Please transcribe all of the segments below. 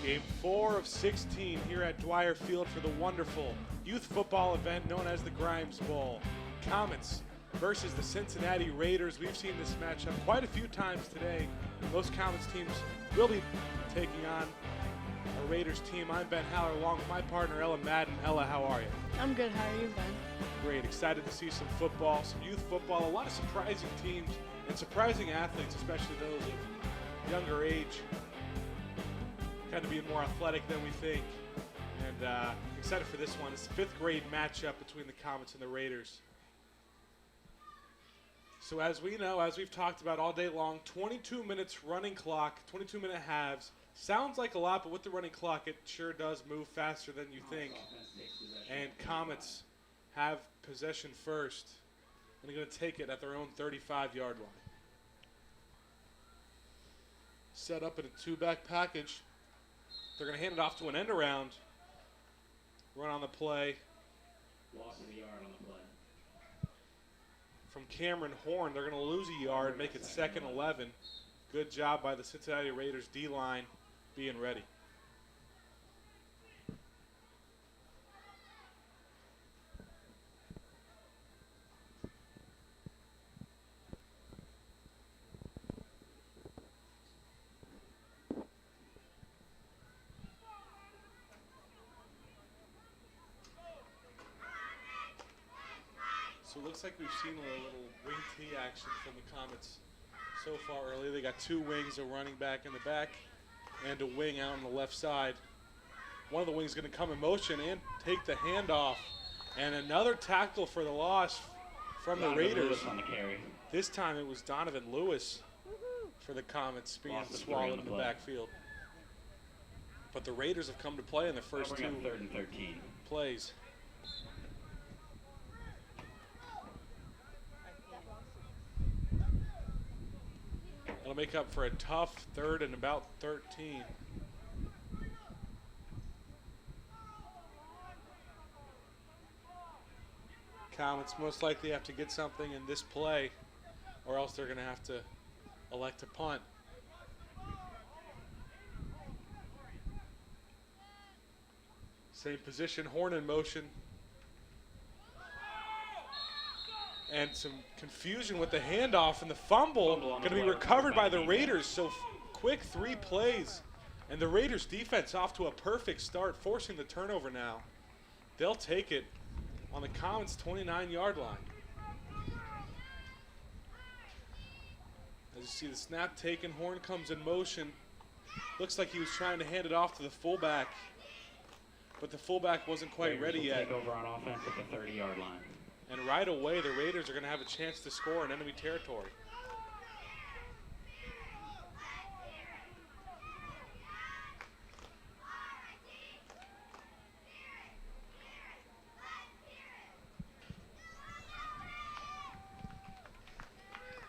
Game 4 of 16 here at Dwyer Field for the wonderful youth football event known as the Grimes Bowl. Comets versus the Cincinnati Raiders. We've seen this matchup quite a few times today. Most Comets teams will be taking on a Raiders team. I'm Ben Haller along with my partner Ella Madden. Ella, how are you? I'm good. How are you, Ben? Great. Excited to see some football, some youth football, a lot of surprising teams and surprising athletes, especially those of younger age. Kind of being more athletic than we think. And excited for this one. It's the 5th grade matchup between the Comets and the Raiders. So as we know, as we've talked about all day long, 22 minutes running clock, 22-minute halves. Sounds like a lot, but with the running clock, it sure does move faster than you think. And Comets have possession first. And they're going to take it at their own 35-yard line. Set up in a two-back package. They're going to hand it off to an end around. Run on the play. Loss of a yard on the play. From Cameron Horn, they're going to lose a yard, make it 2nd 11. Good job by the Cincinnati Raiders D-line being ready. So it looks like we've seen a little wing T action from the Comets so far early. They got 2 wings, a running back in the back and a wing out on the left side. One of the wings going to come in motion and take the handoff. And another tackle for the loss from the Raiders. Lewis on the carry. This time it was Donovan Lewis for the Comets being swallowed in the backfield. But the Raiders have come to play in the first 2 3rd and 13. plays. That'll make up for a tough 3rd and about 13. Comets most likely have to get something in this play, or else they're going to have to elect to punt. Same position, Horn in motion. And some confusion with the handoff and the fumble going to be recovered by the Raiders. So quick 3 plays. And the Raiders defense off to a perfect start, forcing the turnover now. They'll take it on the Comets' 29-yard line. As you see the snap taken, Horn comes in motion. Looks like he was trying to hand it off to the fullback. But the fullback wasn't quite ready yet. Take over on offense at the 30-yard line. And right away, the Raiders are going to have a chance to score in enemy territory.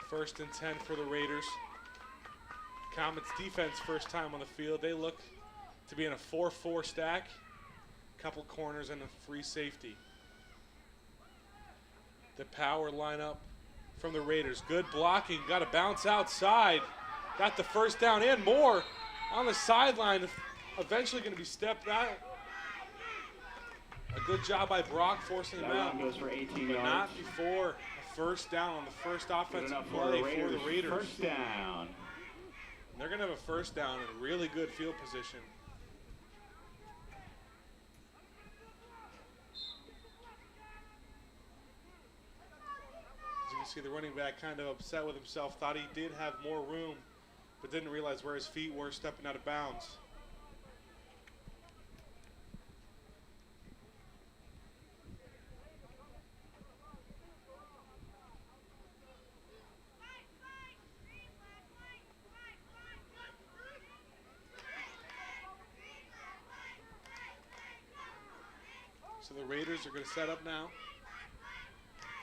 First and 10 for the Raiders. Comets defense first time on the field. They look to be in a 4-4 stack. Couple corners and a free safety. The power lineup from the Raiders. Good blocking, got to bounce outside. Got the first down and more on the sideline. Eventually going to be stepped out. A good job by Brock forcing him out. Goes for 18 but yards. not before a first down on the first offensive play for the Raiders. First down. They're going to have a first down in really good field position. See the running back kind of upset with himself, thought he did have more room, but didn't realize where his feet were stepping out of bounds. So the Raiders are going to set up now.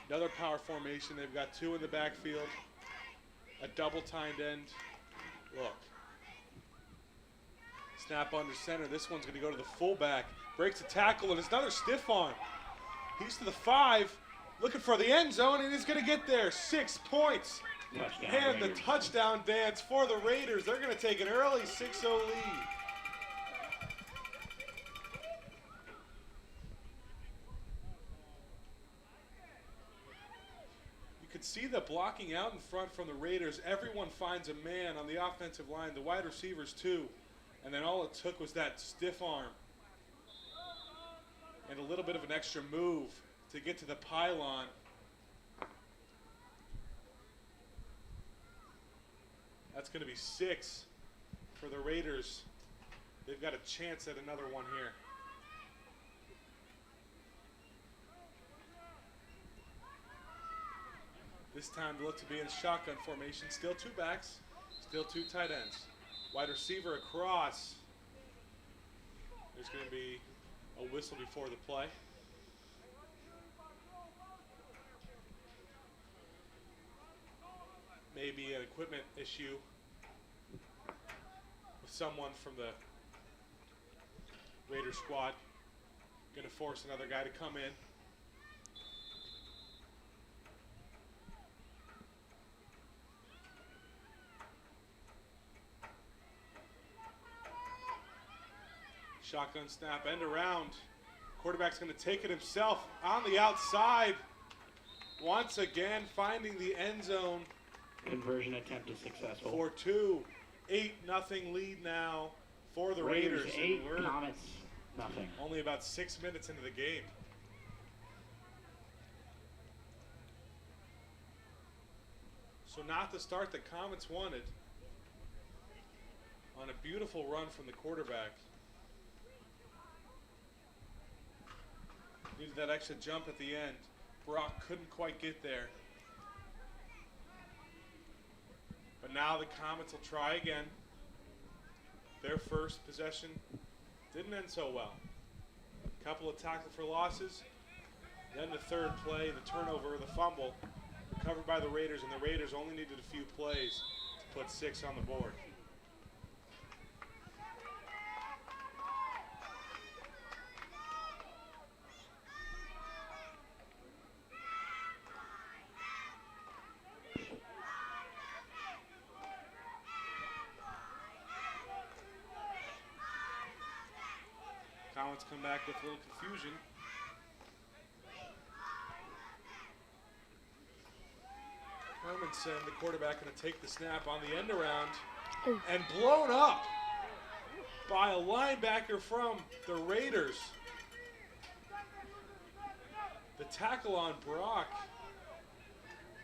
Another power formation. They've got 2 in the backfield. A double tight end. Look. Snap under center. This one's going to go to the fullback. Breaks a tackle, and it's another stiff arm. He's to the 5. Looking for the end zone, and he's going to get there. 6 points. Touchdown, And the Raiders. touchdown dance for the Raiders. They're going to take an early 6-0 lead. could see the blocking out in front from the Raiders. Everyone finds a man on the offensive line, the wide receivers too. And then all it took was that stiff arm and a little bit of an extra move to get to the pylon. That's going to be 6 for the Raiders. They've got a chance at another one here. This time they look to be in shotgun formation. Still 2 backs, still 2 tight ends. Wide receiver across. There's going to be a whistle before the play. Maybe an equipment issue with someone from the Raider squad. Going to force another guy to come in. Shotgun snap, end around. Quarterback's going to take it himself on the outside. Once again, finding the end zone. Conversion attempt is successful. For 2. 8-0 lead now for the Raiders. 8, Comets, nothing. Only about 6 minutes into the game. So not the start the Comets wanted. On a beautiful run from the quarterback. Needed that extra jump at the end. Brock couldn't quite get there. But now the Comets will try again. Their first possession didn't end so well. Couple of tackle for losses. Then the third play, the turnover, the fumble, recovered by the Raiders, and the Raiders only needed a few plays to put 6 on the board. Comets come back with a little confusion. Hermanson, the quarterback, going to take the snap on the end around and blown up by a linebacker from the Raiders. The tackle on Brock.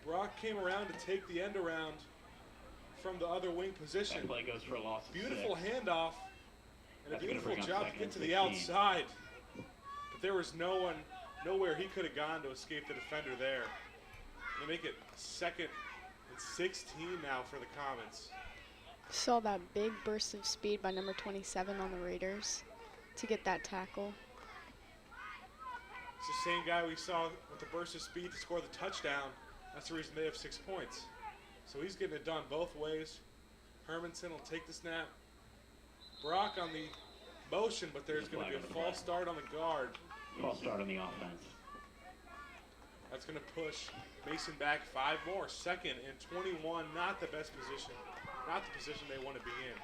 Brock came around to take the end around from the other wing position. That play goes for a loss of Beautiful 6. handoff. And That's a beautiful gonna bring job up to get to 2nd the and 16. outside. But there was nowhere he could have gone to escape the defender there. They make it 2nd and 16 now for the Comets. Saw that big burst of speed by number 27 on the Raiders to get that tackle. It's the same guy we saw with the burst of speed to score the touchdown. That's the reason they have 6 points. So he's getting it done both ways. Hermanson will take the snap. Brock on the motion, but there's going to be a false start on the guard. False start on the offense. That's going to push Mason back 5 more. 2nd and 21, not the best position. Not the position they want to be in.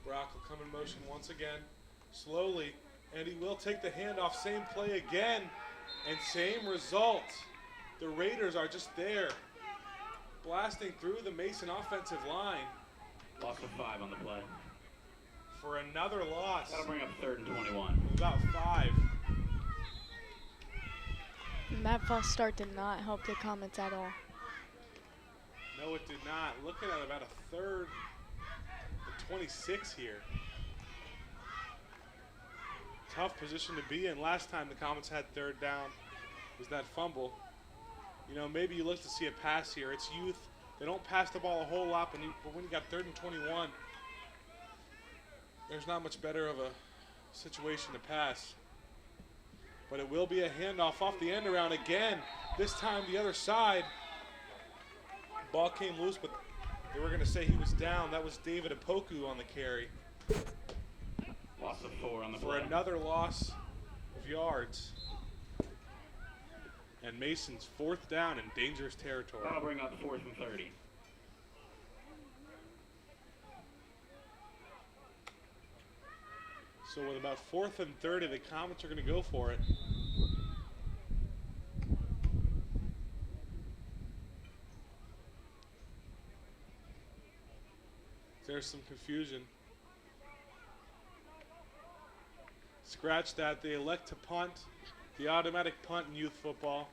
Brock will come in motion once again, slowly, and he will take the handoff. Same play again, and same result. The Raiders are just there, blasting through the Mason offensive line. Loss of 5 on the play. For another loss. That'll bring up 3rd and 21. About 5. And that false start did not help the Comets at all. No, it did not. Looking at about a 3rd and 26 here. Tough position to be in. Last time the Comets had 3rd down was that fumble. You know, maybe you look to see a pass here. It's youth. They don't pass the ball a whole lot, but when you got 3rd and 21, there's not much better of a situation to pass. But it will be a handoff off the end around again. This time the other side. Ball came loose, but they were going to say he was down. That was David Opoku on the carry. Loss of 4 on the For play. another loss of yards. And Mason's 4th down in dangerous territory. That'll bring up 4th and 30. So with about 4th and 30, the Comets are going to go for it. There's some confusion. Scratch that. They elect to punt. The automatic punt in youth football.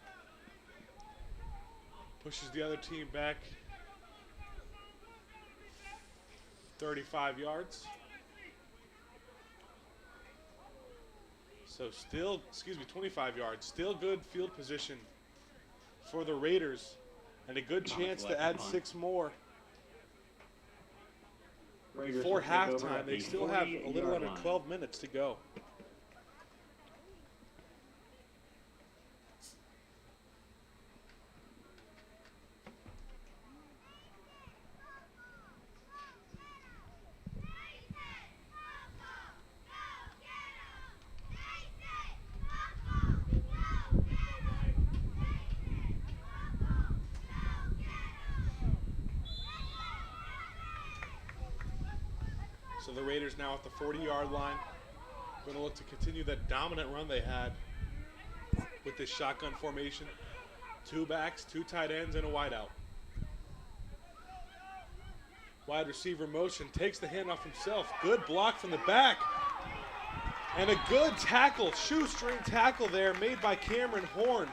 Pushes the other team back 35 yards. So still, 25 yards. Still good field position for the Raiders. And a good chance to add 6 more. Before halftime, they still have a little under 12 minutes to go. So the Raiders now at the 40-yard line. Going to look to continue that dominant run they had with this shotgun formation. 2 backs, 2 tight ends, and a wideout. Wide receiver motion, takes the handoff himself. Good block from the back. And a good tackle, shoestring tackle there made by Cameron Horn.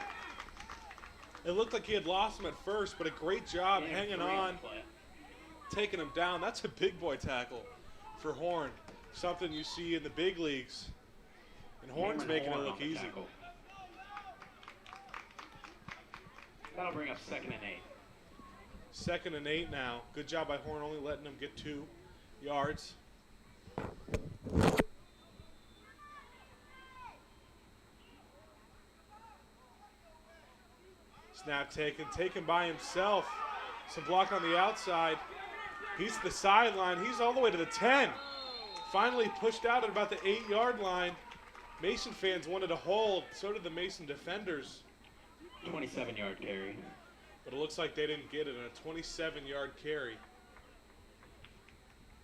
It looked like he had lost him at first, but a great job hanging on, taking him down. That's a big boy tackle for Horn. Something you see in the big leagues. And Horn's making it look easy. Tackle. That'll bring up 2nd and 8. 2nd and 8 now. Good job by Horn, only letting them get 2 yards. Snap taken by himself. Some block on the outside. He's to the sideline. He's all the way to the 10. Finally pushed out at about the 8-yard line. Mason fans wanted to hold. So did the Mason defenders. 27-yard carry. But it looks like they didn't get it on a 27-yard carry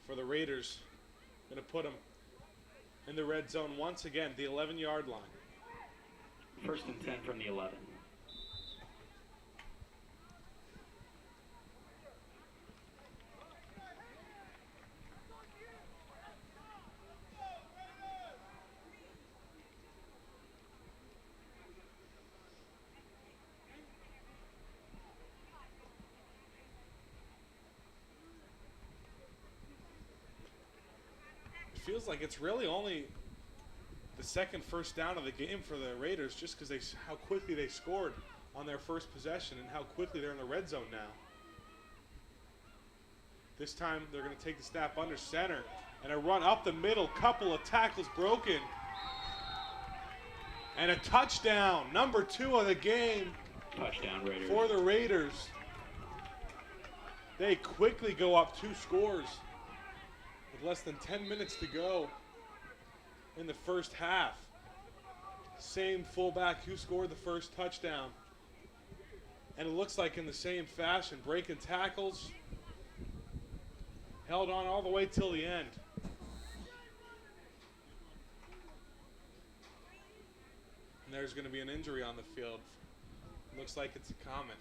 for the Raiders. Going to put them in the red zone once again, the 11-yard line. 1st and 10 from the 11. Feels like it's really only the 2nd first down of the game for the Raiders, just because how quickly they scored on their first possession and how quickly they're in the red zone now. This time they're going to take the snap under center and a run up the middle, couple of tackles broken. And a touchdown, number 2 of the game. Touchdown Raiders. For the Raiders. They quickly go up 2 scores. With less than 10 minutes to go in the first half. Same fullback who scored the first touchdown. And it looks like in the same fashion, breaking tackles, held on all the way till the end. And there's going to be an injury on the field. Looks like it's a Comet.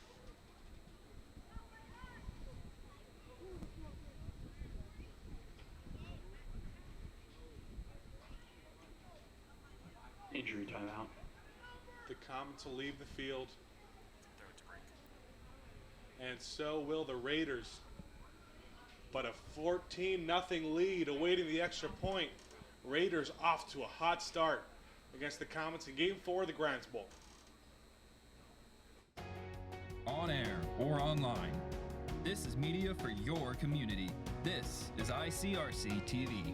Injury timeout. The Comets will leave the field. And so will the Raiders. But a 14-0 lead awaiting the extra point. Raiders off to a hot start against the Comets in Game 4 of the Grimes Bowl. On air or online, this is media for your community. This is ICRC-TV.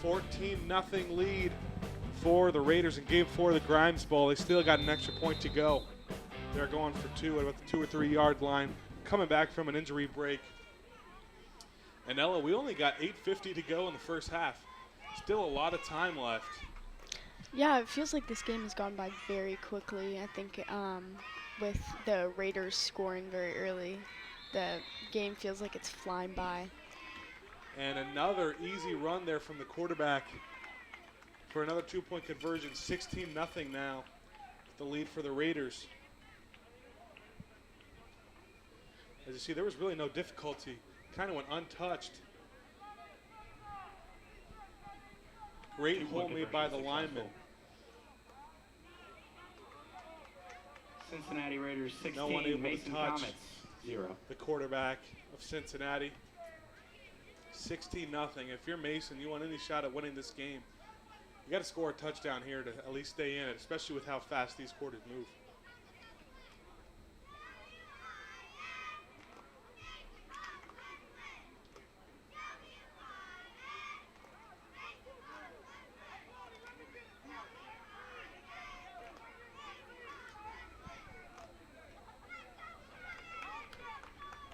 14-0 lead for the Raiders in Game 4 of the Grimes Bowl. They still got an extra point to go. They're going for 2 at about the 2 or 3 yard line, coming back from an injury break. And Ella, we only got 8:50 to go in the first half. Still a lot of time left. Yeah, it feels like this game has gone by very quickly. I think with the Raiders scoring very early, the game feels like it's flying by. And another easy run there from the quarterback for another 2-point conversion. 16-0 now, the lead for the Raiders. As you see, there was really no difficulty. Kind of went untouched. Great hole made by the lineman. Cincinnati Raiders 16, No one able to Mason touch Comets 0. the quarterback of Cincinnati. 16-0. If you're Mason, you want any shot at winning this game, you got to score a touchdown here to at least stay in it, especially with how fast these quarters move.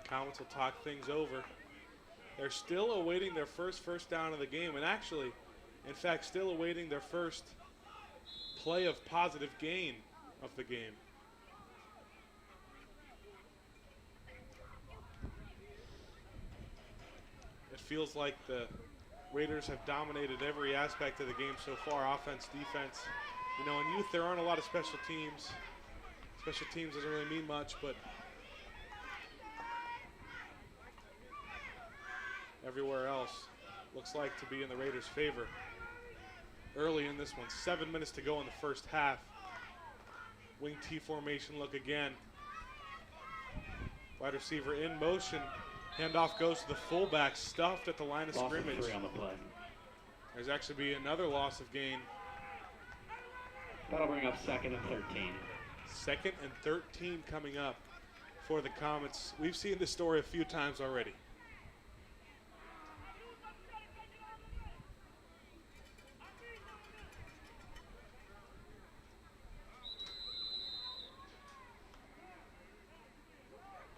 Comets will talk things over. They're still awaiting their first down of the game, and actually, in fact, still awaiting their first play of positive gain of the game. It feels like the Raiders have dominated every aspect of the game so far, offense, defense. You know, in youth there aren't a lot of special teams. Special teams doesn't really mean much, but everywhere else looks like to be in the Raiders' favor. Early in this one, 7 minutes to go in the first half. Wing T formation look again. Wide receiver in motion. Handoff goes to the fullback, stuffed at the line of scrimmage. Loss of 3 on the play. There's actually be another loss of gain. That'll bring up 2nd and 13. 2nd and 13 coming up for the Comets. We've seen this story a few times already.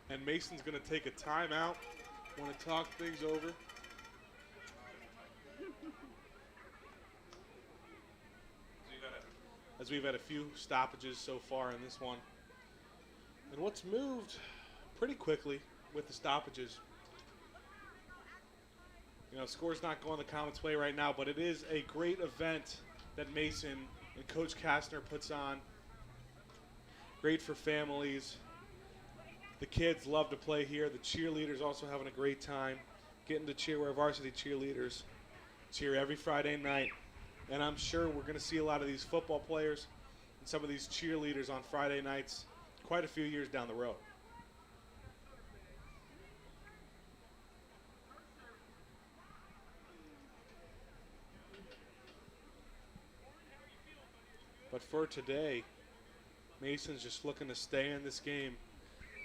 And Mason's going to take a timeout. Want to talk things over. As we've had a few stoppages so far in this one. And what's moved pretty quickly with the stoppages. You know, score's not going the Comets' way right now, but it is a great event that Mason and Coach Kastner puts on. Great for families. The kids love to play here. The cheerleaders also having a great time. Getting to cheer where varsity cheerleaders cheer every Friday night. And I'm sure we're going to see a lot of these football players and some of these cheerleaders on Friday nights quite a few years down the road. But for today, Mason's just looking to stay in this game.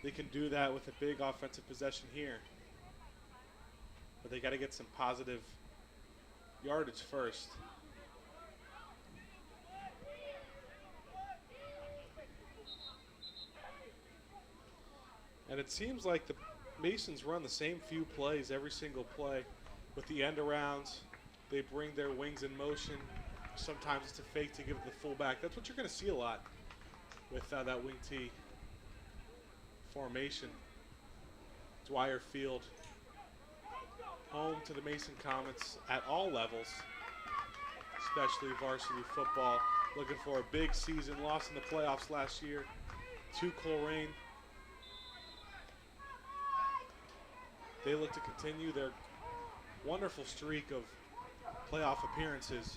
They can do that with a big offensive possession here. But they got to get some positive yardage first. And it seems like the Masons run the same few plays every single play with the end arounds. They bring their wings in motion. Sometimes it's a fake to give it to the fullback. That's what you're going to see a lot with that wing T formation. Dwyer Field, home to the Mason Comets at all levels, especially varsity football. Looking for a big season, lost in the playoffs last year to Coleraine. They look to continue their wonderful streak of playoff appearances.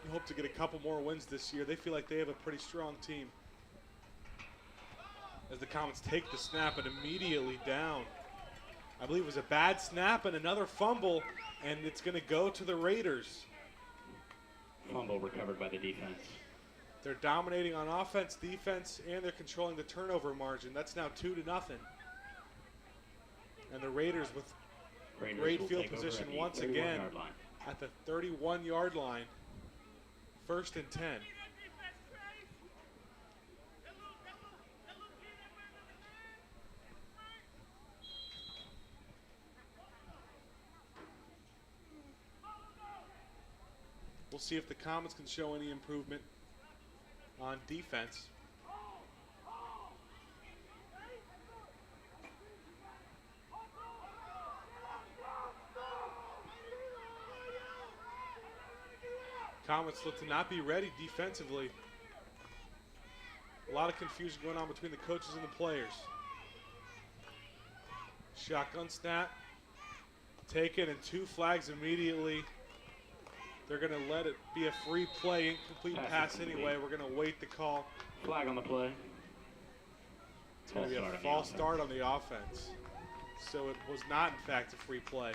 We hope to get a couple more wins this year. They feel like they have a pretty strong team. As the Comets take the snap and immediately down. I believe it was a bad snap and another fumble, and it's going to go to the Raiders. Fumble recovered by the defense. They're dominating on offense, defense, and they're controlling the turnover margin. That's now 2-0. And the Raiders with great field position once again at the 31-yard line. 1st and 10. We'll see if the Comets can show any improvement on defense. Comets look to not be ready defensively. A lot of confusion going on between the coaches and the players. Shotgun snap. Taken and 2 flags immediately. They're going to let it be a free play, incomplete pass anyway. We're going to wait the call. Flag on the play. It's going to be a false start on the offense. So it was not, in fact, a free play.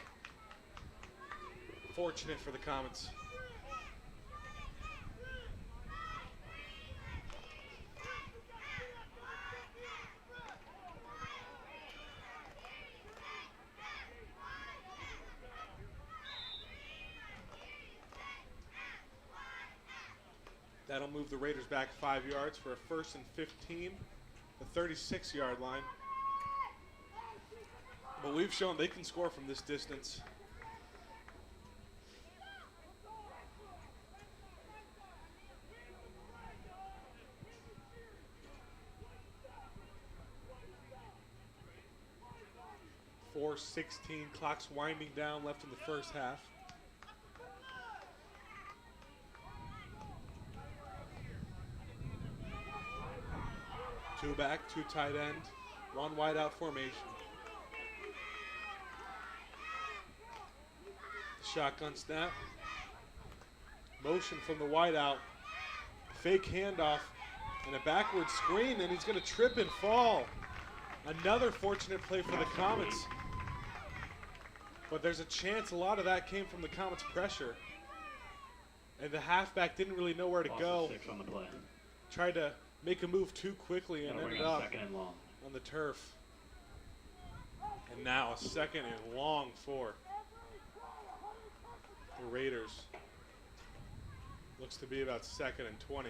Fortunate for the Comets. That'll move the Raiders back 5 yards for a 1st and 15, the 36-yard line. But we've shown they can score from this distance. .4:16, clock's winding down, left in the first half. Two back, 2 tight end, 1 wide out formation. Shotgun snap. Motion from the wide out. Fake handoff and a backward screen, and he's going to trip and fall. Another fortunate play for the Comets. But there's a chance a lot of that came from the Comets' pressure. And the halfback didn't really know where to go. 6 on the play. Tried to make a move too quickly and ended up on the turf. And now a 2nd and long for the Raiders. Looks to be about 2nd and 20.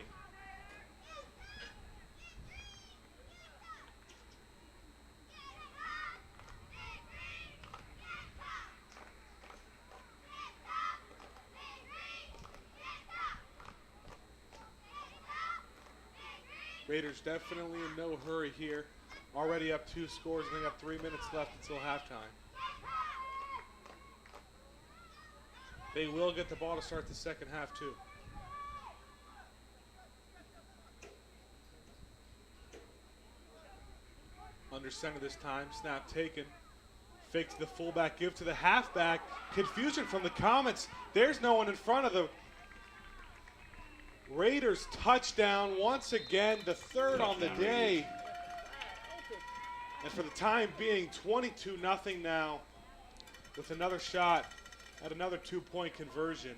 Raiders definitely in no hurry here. Already up 2 scores, and they got 3 minutes left until halftime. They will get the ball to start the second half too. Under center this time, snap taken. Fake to the fullback, give to the halfback. Confusion from the Comets. There's no one in front of the Raiders. Touchdown once again, the 3rd on the day. And for the time being, 22-0 now with another shot at another 2-point conversion.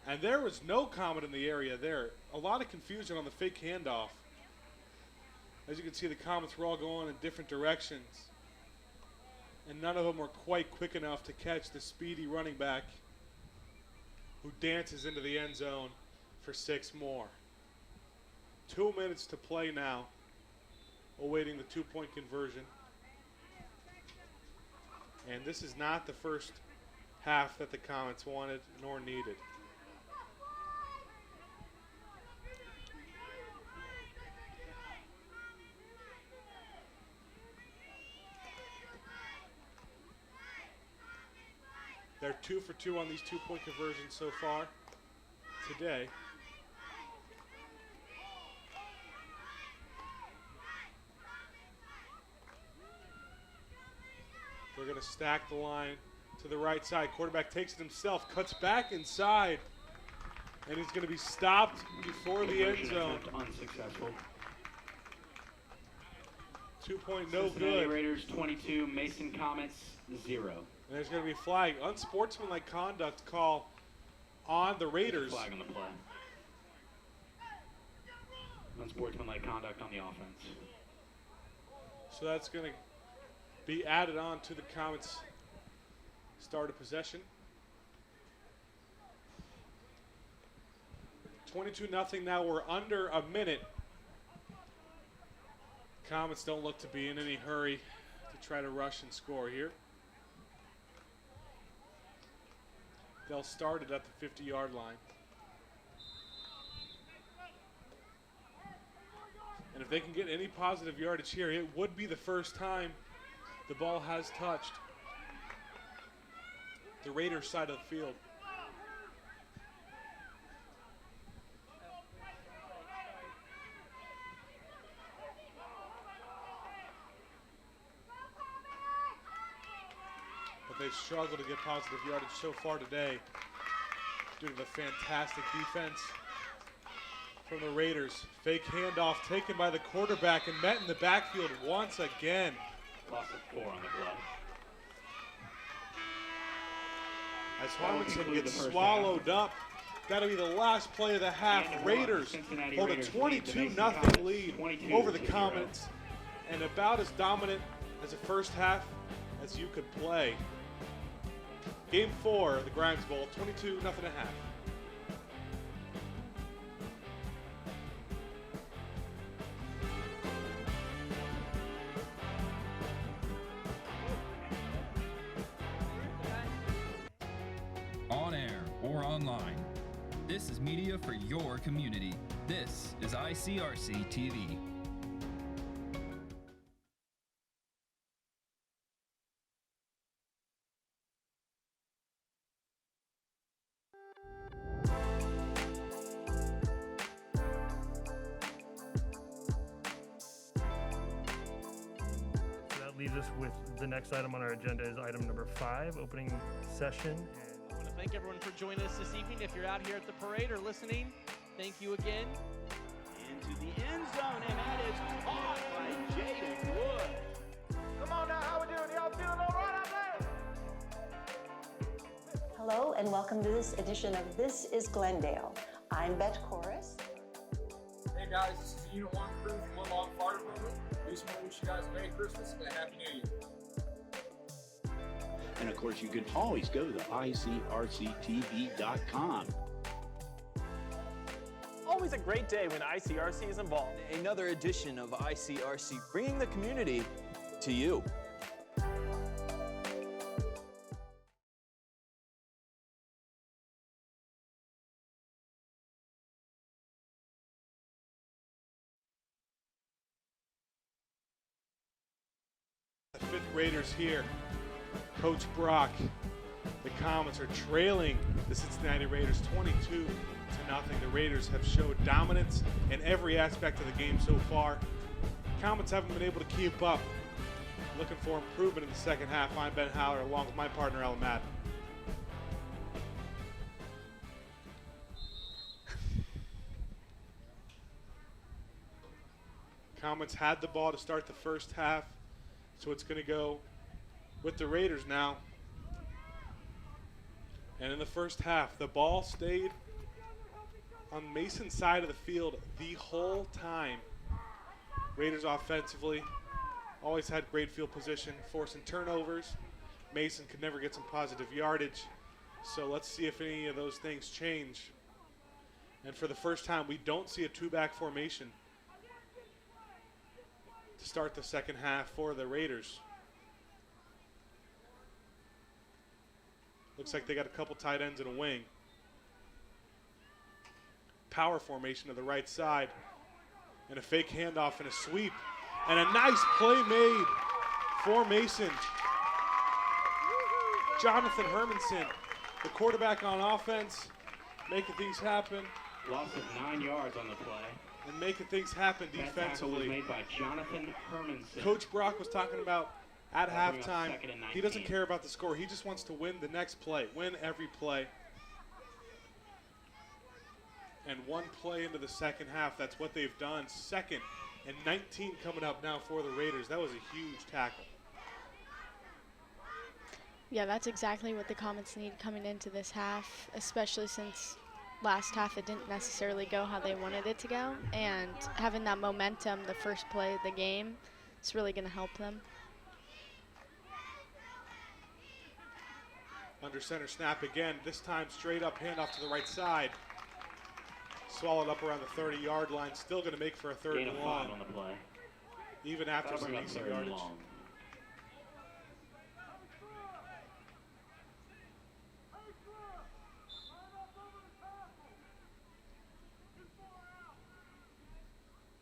And there was no Comet in the area there. A lot of confusion on the fake handoff. As you can see, the Comets were all going in different directions. And none of them were quite quick enough to catch the speedy running back who dances into the end zone for 6 more. 2 minutes to play now, awaiting the 2-point conversion. And this is not the first half that the Comets wanted nor needed. They're 2 for 2 on these 2-point conversions so far today. They're going to stack the line to the right side. Quarterback takes it himself, cuts back inside, and he's going to be stopped before the end zone. Unsuccessful. 2-point no Cincinnati good. Raiders 22, Mason Comets 0. And there's going to be a flag. Unsportsmanlike conduct call on the Raiders. Flag on the play. Unsportsmanlike conduct on the offense. So that's going to be added on to the Comets' start of possession. 22-0 now. We're under a minute. Comets don't look to be in any hurry to try to rush and score here. They'll start it at the 50-yard line. And if they can get any positive yardage here, it would be the first time the ball has touched the Raiders side of the field. But they've struggled to get positive yardage so far today due to the fantastic defense from the Raiders. Fake handoff taken by the quarterback and met in the backfield once again. Loss of 4 on the play. As Harmonson gets swallowed up, that'll be the last play of the half. Raiders hold a 22-0 lead over the Comets, and about as dominant as the first half as you could play. Game 4 of the Grimes Bowl, 22-0 at half. On air or online, this is media for your community. This is ICRC-TV. Leaves us with the next item on our agenda is item number 5, opening session. I want to thank everyone for joining us this evening. If you're out here at the parade or listening, thank you again. Into the end zone, and that is caught by Jaden Wood. Come on now, how we doing? Y'all feeling all right out there? Hello and welcome to this edition of This is Glendale. I'm Bet Chorus. Hey guys, this is the Unit 1 crew from Woodlawn Fire Department. We just want to wish you guys a Merry Christmas and a Happy New Year. And of course, you can always go to ICRC-TV.com. Always a great day when ICRC is involved. Another edition of ICRC, bringing the community to you. The fifth graders here. Coach Brock. The Comets are trailing the Cincinnati Raiders 22-0. The Raiders have showed dominance in every aspect of the game so far. Comets haven't been able to keep up. Looking for improvement in the second half. I'm Ben Haller along with my partner, Alan Madden. Comets had the ball to start the first half, so it's going to go with the Raiders now. And in the first half, the ball stayed on Mason's side of the field the whole time. Raiders offensively always had great field position, forcing turnovers. Mason could never get some positive yardage. So let's see if any of those things change. And for the first time, we don't see a two-back formation to start the second half for the Raiders. Looks like they got a couple tight ends and a wing. Power formation to the right side. And a fake handoff and a sweep. And a nice play made for Mason. Jonathan Hermanson, the quarterback on offense, making things happen. Loss of 9 yards on the play. And making things happen defensively. That tackle was made by Jonathan Hermanson. Coach Brock was talking about at halftime, he doesn't 19. care about the score. He just wants to win the next play, win every play. And one play into the second half, that's what they've done. 2nd and 19 coming up now for the Raiders. That was a huge tackle. Yeah, that's exactly what the Comets need coming into this half, especially since last half it didn't necessarily go how they wanted it to go. And having that momentum, the first play of the game, it's really going to help them. Under center snap again, this time straight up handoff to the right side. swallowed up around the 30-yard line. Still going to make for a third Gain and of long, 5 on the play. even after That'll some bring up decent 3rd and yardage. long.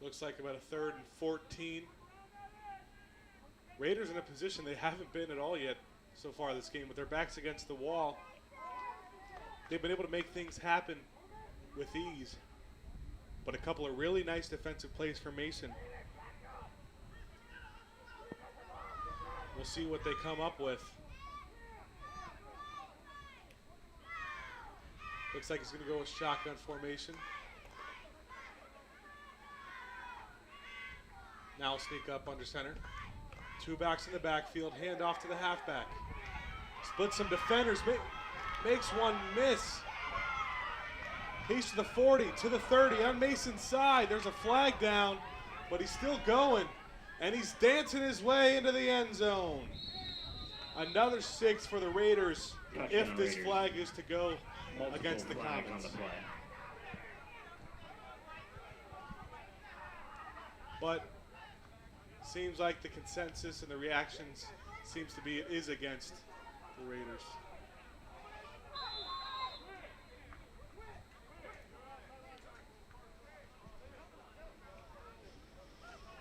Looks like about a 3rd and 14. Raiders in a position they haven't been at all yet so far this game. With their backs against the wall, they've been able to make things happen with ease. But a couple of really nice defensive plays for Mason. We'll see what they come up with. Looks like he's going to go with shotgun formation. Now sneak up under center. 2 backs in the backfield, hand off to the halfback. Splits some defenders, makes one miss. He's to the 40, to the 30, on Mason's side. There's a flag down, but he's still going, and he's dancing his way into the end zone. Another 6 for the Raiders, if this flag is to go against the Comets. But seems like the consensus and the reactions seems to be it is against the Raiders.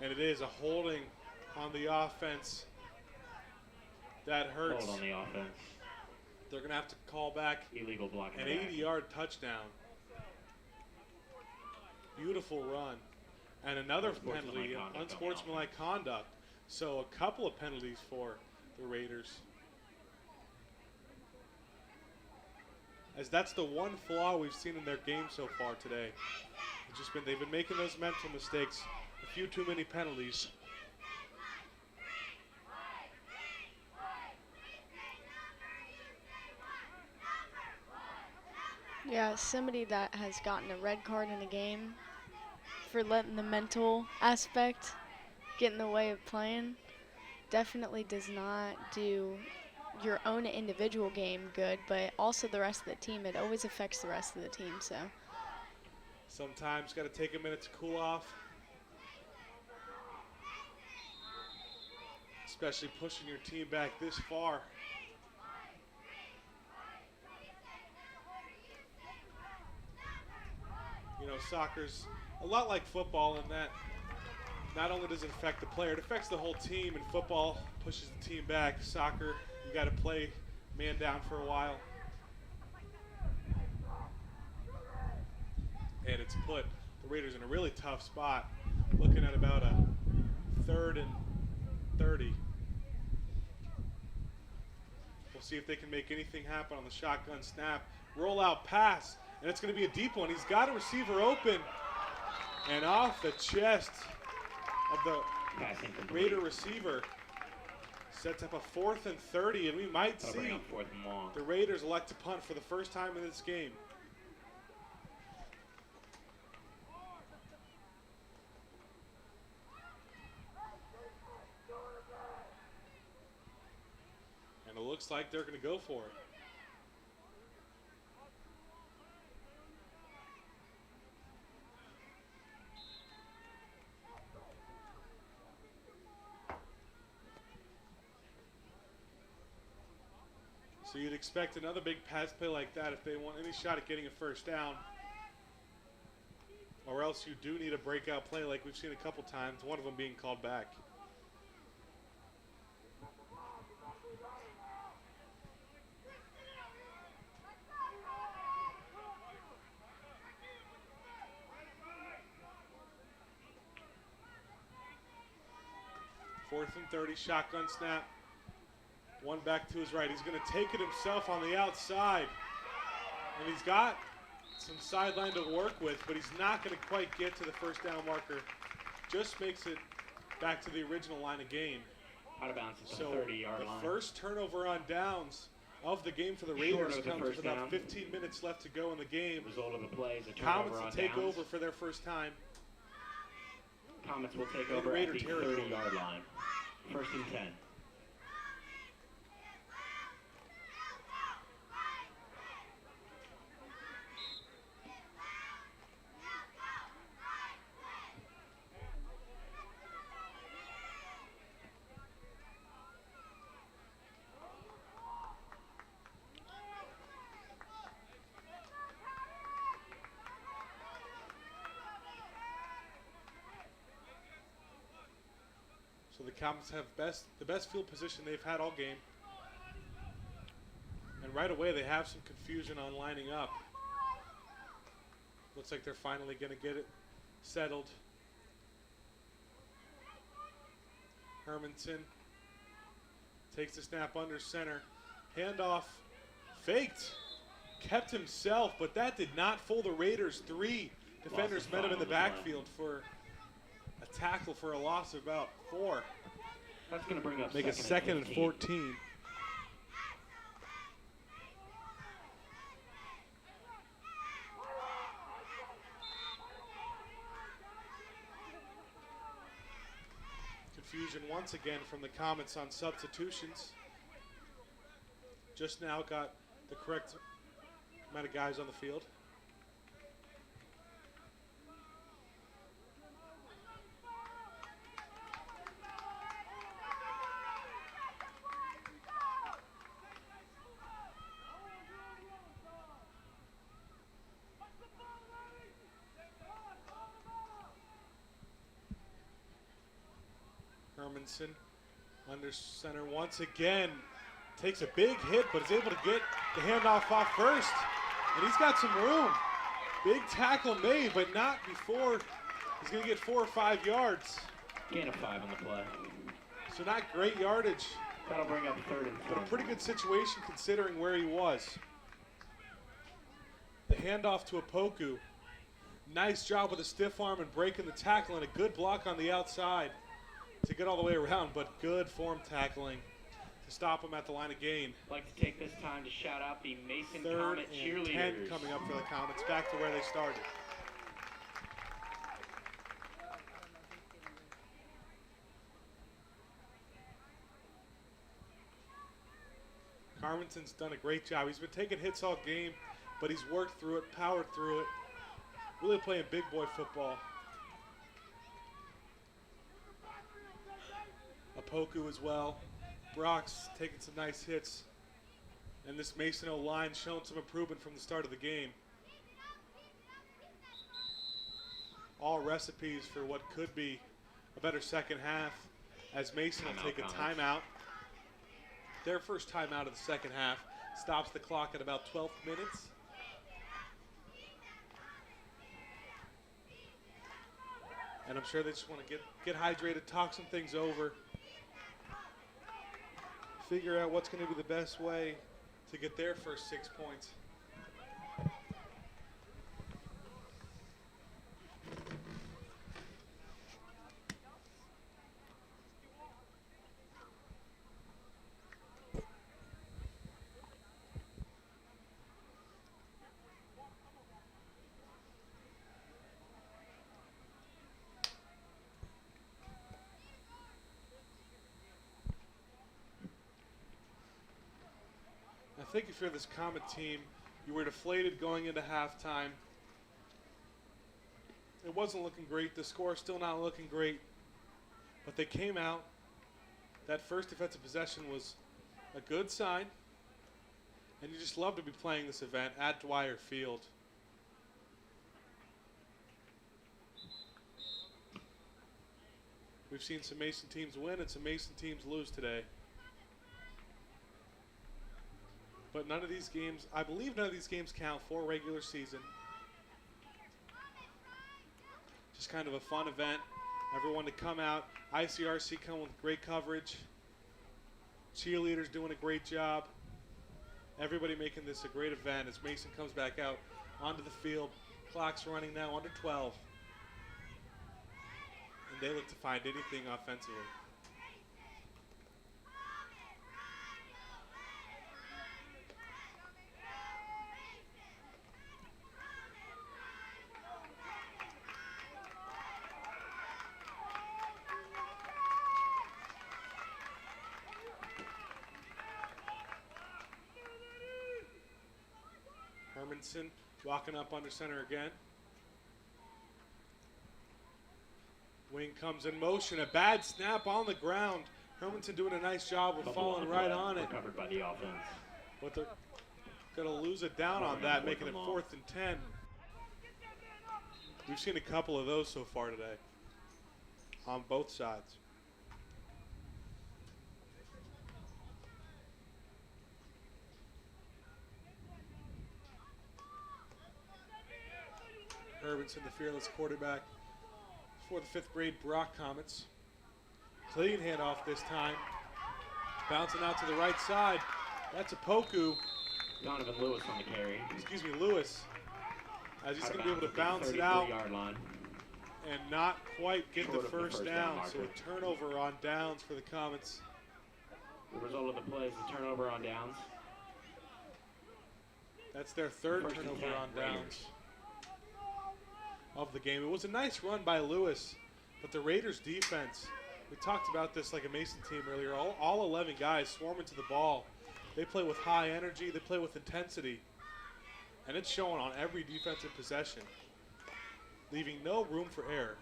And it is a holding on the offense. That hurts. Hold on the offense. They're going to have to call back Illegal blocking. an 80-yard touchdown. Beautiful run. And another penalty, unsportsmanlike conduct. So a couple of penalties for the Raiders. As that's the one flaw we've seen in their game so far today. It's just been they've been making those mental mistakes, a few too many penalties. Yeah, somebody that has gotten a red card in a game for letting the mental aspect get in the way of playing definitely does not do your own individual game good, but also the rest of the team. It always affects the rest of the team. So sometimes got to take a minute to cool off, especially pushing your team back this far. You know, soccer's a lot like football in that not only does it affect the player, it affects the whole team. And football pushes the team back. Soccer, you got to play man down for a while. And it's put the Raiders in a really tough spot, looking at about a 3rd and 30. We'll see if they can make anything happen on the shotgun snap. Rollout pass, and it's going to be a deep one. He's got a receiver open, and off the chest of the Raider receiver sets up a 4th and 30, and we might see the Raiders elect to punt for the first time in this game. And it looks like they're going to go for it. So you'd expect another big pass play like that if they want any shot at getting a first down. Or else you do need a breakout play like we've seen a couple times, one of them being called back. Fourth and 30, shotgun snap. One back to his right. He's going to take it himself on the outside. And he's got some sideline to work with, but he's not going to quite get to the first down marker. Just makes it back to the original line of game. Out of bounds at the So 30-yard line. the first turnover on downs of the game for the Raiders comes with about 15 minutes left to go in the game. Result of the play is a Comets turnover will on take downs. over for their first time. Comets will take in over Raider at the territory. 30-yard line. 1st and 10. So the Comets have the best field position they've had all game. And right away they have some confusion on lining up. Looks like they're finally going to get it settled. Hermanson takes the snap under center. Handoff faked. Kept himself, but that did not fool the Raiders. 3 defenders met him in the backfield for a tackle for a loss of about 4. That's going to bring up Make it second and 14. Confusion once again from the Comets on substitutions. Just now got the correct amount of guys on the field. Hermanson under center once again. Takes a big hit, but is able to get the handoff off first. And he's got some room. Big tackle made, but not before he's going to get 4 or 5 yards. Gain of 5 on the play. So not great yardage. That'll bring up 3rd and 10. But a pretty good situation considering where he was. The handoff to Opoku. Nice job with a stiff arm and breaking the tackle, and a good block on the outside to get all the way around, but good form tackling to stop him at the line of gain. I'd like to take this time to shout out the Mason 3rd Comet and cheerleaders. 10 coming up for the Comets, back to where they started. Carmenton's done a great job. He's been taking hits all game, but he's worked through it, powered through it, really playing big boy football. Opoku as well. Brock's taking some nice hits. And this Mason O-line showing some improvement from the start of the game. All recipes for what could be a better second half, as Mason will take a timeout. Their first timeout of the second half stops the clock at about 12 minutes. And I'm sure they just want to get hydrated, talk some things over, figure out what's going to be the best way to get their first 6 points. I think if you're this Comet team, you were deflated going into halftime. It wasn't looking great. The score still not looking great. But they came out. That first defensive possession was a good sign. And you just love to be playing this event at Dwyer Field. We've seen some Mason teams win and some Mason teams lose today. But none of these games, I believe none of these games count for regular season. Just kind of a fun event. Everyone to come out. ICRC come with great coverage. Cheerleaders doing a great job. Everybody making this a great event as Mason comes back out onto the field. Clock's running now under 12. And they look to find anything offensively. Hermanson walking up under center again. Wing comes in motion. A bad snap on the ground. Hermanson doing a nice job of falling right on it. Recovered by the offense. But they're going to lose it down on that, making it 4th and 10. We've seen a couple of those so far today on both sides. Sorensen, the fearless quarterback for the 5th grade Brock Comets. Clean handoff this time. Bouncing out to the right side. That's a Poku. Donovan Lewis on the carry. Excuse me, Lewis. As he's going to be able to bounce it out and not quite get the first down. So a turnover on downs for the Comets. The result of the play is a turnover on downs. That's their 3rd turnover on downs of the game. It was a nice run by Lewis, but the Raiders defense, we talked about this like a Mason team earlier, all 11 guys swarming to the ball. They play with high energy, they play with intensity, and it's showing on every defensive possession, leaving no room for error.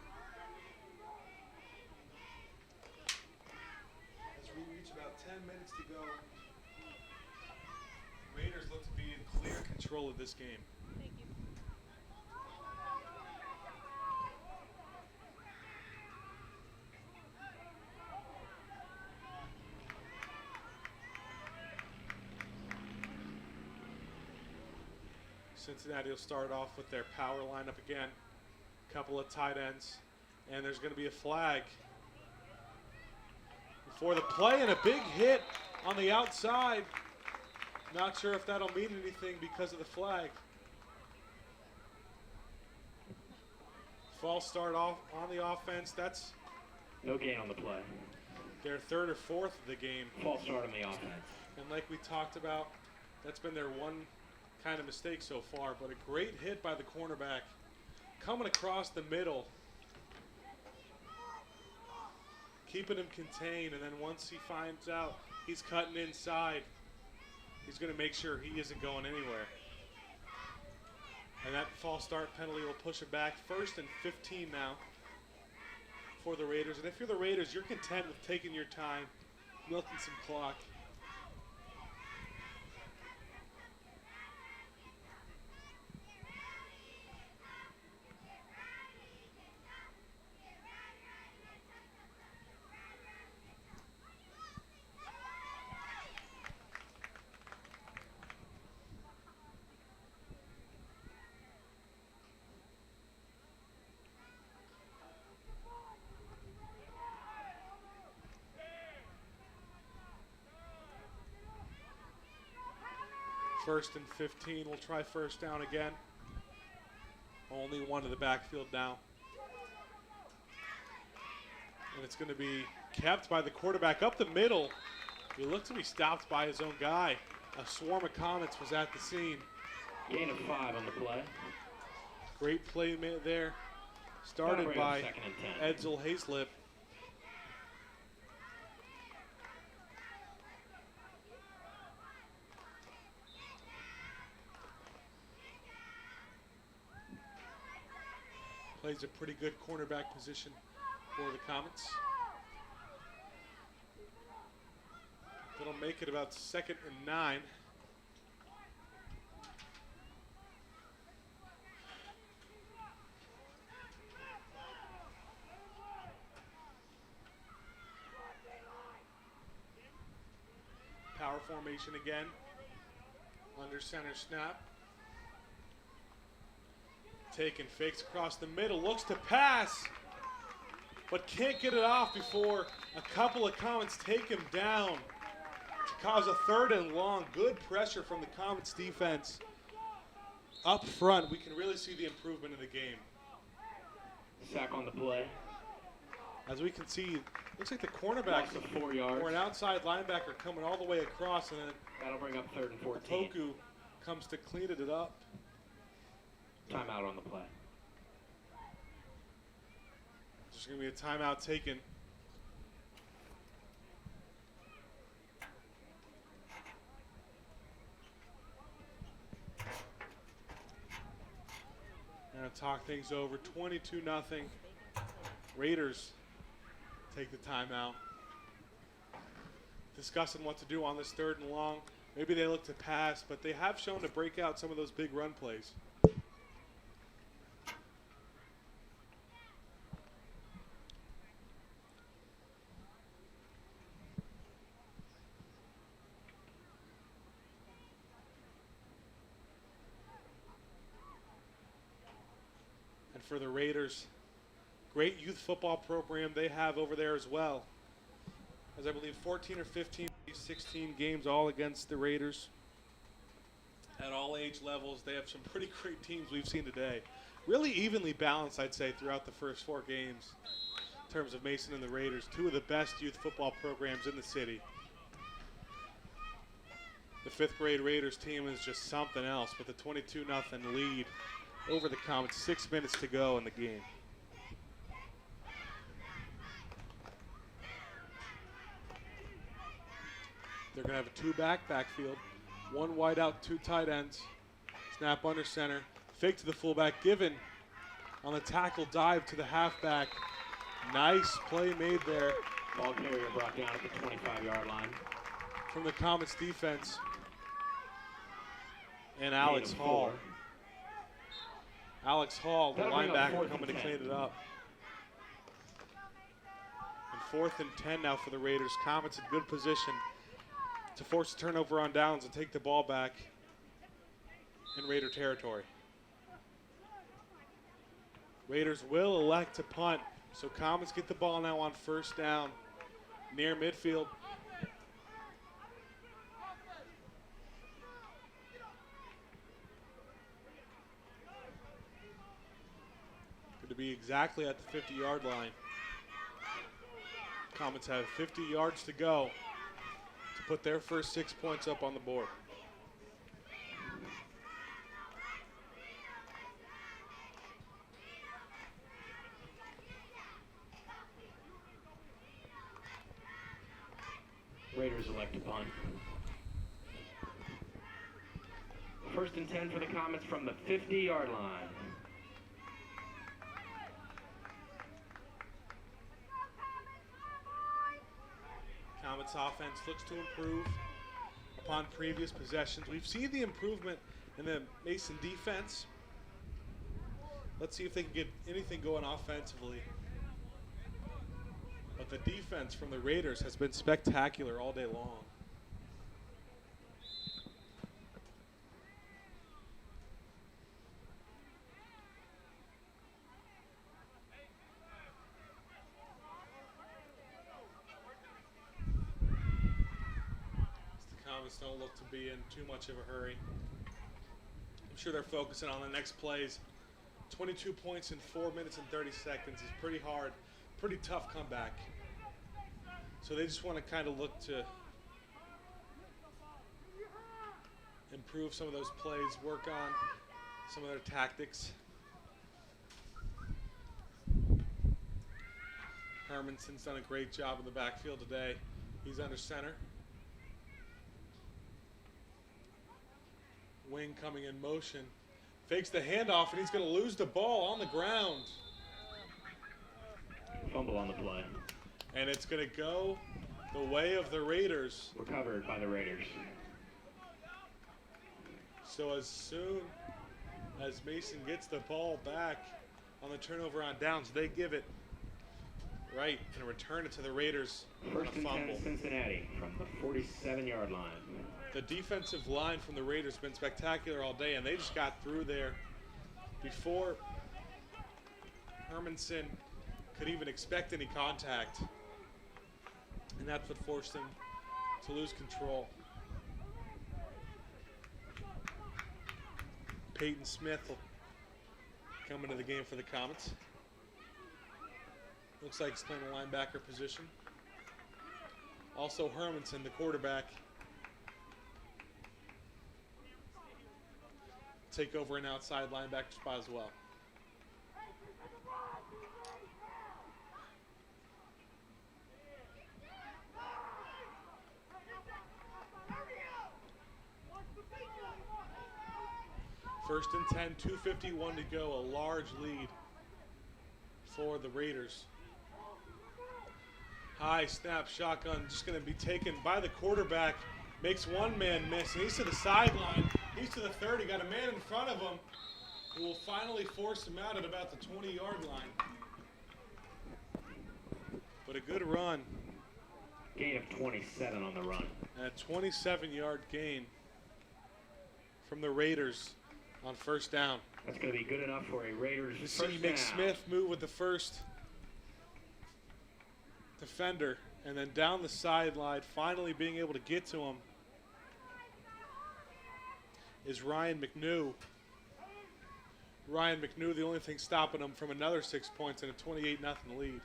As we reach about 10 minutes to go, Raiders look to be in clear control of this game. Thank you. Cincinnati will start off with their power lineup again. Couple of tight ends, and there's going to be a flag before the play, and a big hit on the outside. Not sure if that'll mean anything because of the flag. False start off on the offense. That's no gain on the play. Their 3rd or 4th of the game. False start on the offense. And like we talked about, that's been their one kind of mistake so far, but a great hit by the cornerback coming across the middle, keeping him contained, and then once he finds out he's cutting inside, he's going to make sure he isn't going anywhere. And that false start penalty will push it back. 1st and 15 now for the Raiders. And if you're the Raiders, you're content with taking your time, milking some clock. First and 15. We'll try first down again. Only one in the backfield now. And it's going to be kept by the quarterback up the middle. He looked to be stopped by his own guy. A swarm of Comets was at the scene. Gain of 5 on the play. Great play there. Started by Edsel Hayslip. Plays a pretty good cornerback position for the Comets. That'll make it about 2nd and 9. Power formation again. Under center snap. Taken, fakes across the middle, looks to pass, but can't get it off before a couple of Comets take him down to cause a 3rd and long. Good pressure from the Comets defense. Up front, we can really see the improvement in the game. Sack on the play. As we can see, looks like the cornerback or an outside linebacker coming all the way across, and then that'll bring up 3rd and 14. Poku comes to clean it up. Timeout on the play. There's going to be a timeout taken. Going to talk things over. 22-0. Raiders take the timeout. Discussing what to do on this 3rd and long. Maybe they look to pass, but they have shown to break out some of those big run plays. for the Raiders. Great youth football program they have over there as well. As I believe 14 or 15, 16 games all against the Raiders. At all age levels, they have some pretty great teams we've seen today. Really evenly balanced, I'd say, throughout the first 4 games. In terms of Mason and the Raiders, 2 of the best youth football programs in the city. The 5th grade Raiders team is just something else with a 22-0 lead over the Comets. 6 minutes to go in the game. They're going to have a 2-back backfield. 1 wide out, 2 tight ends. Snap under center. Fake to the fullback. Given on the tackle, dive to the halfback. Nice play made there. Ball carrier brought down at the 25-yard line. From the Comets defense. And Alex Hall. Alex Hall, the linebacker, coming to clean it up. And 4th and 10 now for the Raiders. Comets in good position to force a turnover on downs and take the ball back in Raider territory. Raiders will elect to punt, so Comets get the ball now on 1st down near midfield. Going to be exactly at the 50-yard line. Comets have 50 yards to go to put their first 6 points up on the board. Raiders elect to punt. 1st and 10 for the Comets from the 50-yard line. Comets offense looks to improve upon previous possessions. We've seen the improvement in the Mason defense. Let's see if they can get anything going offensively. But the defense from the Raiders has been spectacular all day long. The Comets don't look to be in too much of a hurry. I'm sure they're focusing on the next plays. 22 points in 4 minutes and 30 seconds is pretty hard. Pretty tough comeback. So they just want to kind of look to improve some of those plays, work on some of their tactics. Hermanson's done a great job in the backfield today. He's under center. Wing coming in motion. Fakes the handoff, and he's going to lose the ball on the ground. Fumble on the play. And it's going to go the way of the Raiders. Recovered by the Raiders. So as soon as Mason gets the ball back on the turnover on downs, they give it right and return it to the Raiders. 1st and 10 Cincinnati from the 47-yard line. The defensive line from the Raiders has been spectacular all day, and they just got through there before Hermanson could even expect any contact. And that's what forced him to lose control. Peyton Smith will come into the game for the Comets. Looks like he's playing a linebacker position. Also Hermanson, the quarterback, take over an outside linebacker spot as well. First and 10, 2:51 to go, a large lead for the Raiders. High snap shotgun, just going to be taken by the quarterback. Makes one man miss, and he's to the sideline. He's to the 30, got a man in front of him who will finally force him out at about the 20-yard line. But a good run. Gain of 27 on the run. And a 27-yard gain from the Raiders on 1st down. That's going to be good enough for a Raiders You first see down. McSmith move with the first defender, and then down the sideline, finally being able to get to him is Ryan McNew. Ryan McNew, the only thing stopping him from another 6 points and a 28-0 lead.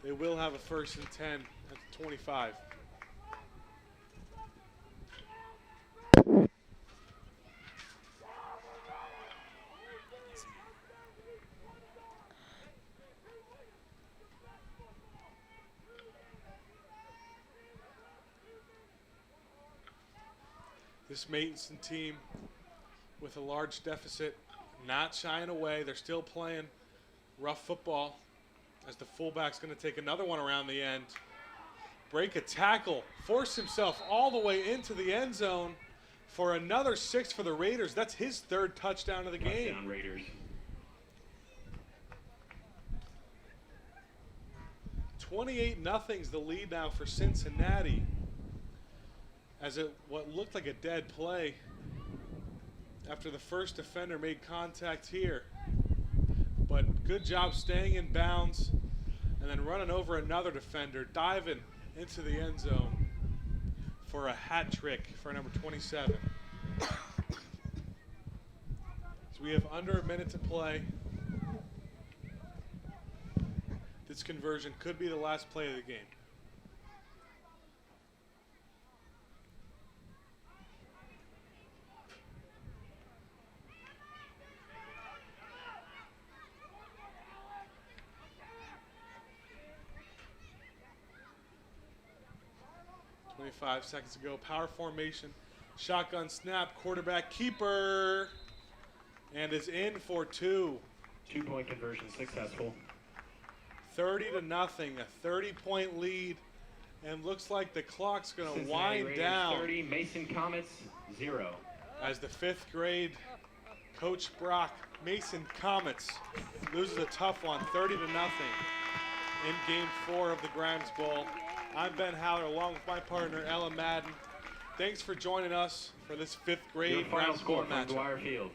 They will have a 1st and 10 at the 25. This Mason team with a large deficit, not shying away. They're still playing rough football as the fullback's going to take another one around the end. Break a tackle, force himself all the way into the end zone for another 6 for the Raiders. That's his 3rd touchdown of the game. Touchdown, Raiders. 28-0's the lead now for Cincinnati. As what looked like a dead play after the first defender made contact here. But good job staying in bounds and then running over another defender, diving into the end zone for a hat trick for number 27. So we have under a minute to play. This conversion could be the last play of the game. Five seconds ago, power formation, shotgun snap, quarterback keeper, and is in for 2. 2-point conversion successful. 30-0, a 30-point lead, and looks like the clock's going to wind Raiders down 30, Mason Comets 0. as the 5th grade Coach Brock Mason Comets loses a tough one, 30-0 in Game 4 of the Grimes Bowl. I'm Ben Haller along with my partner Ella Madden. Thanks for joining us for this 5th grade Your final Grimes Bowl score from matchup. Dwyer Field.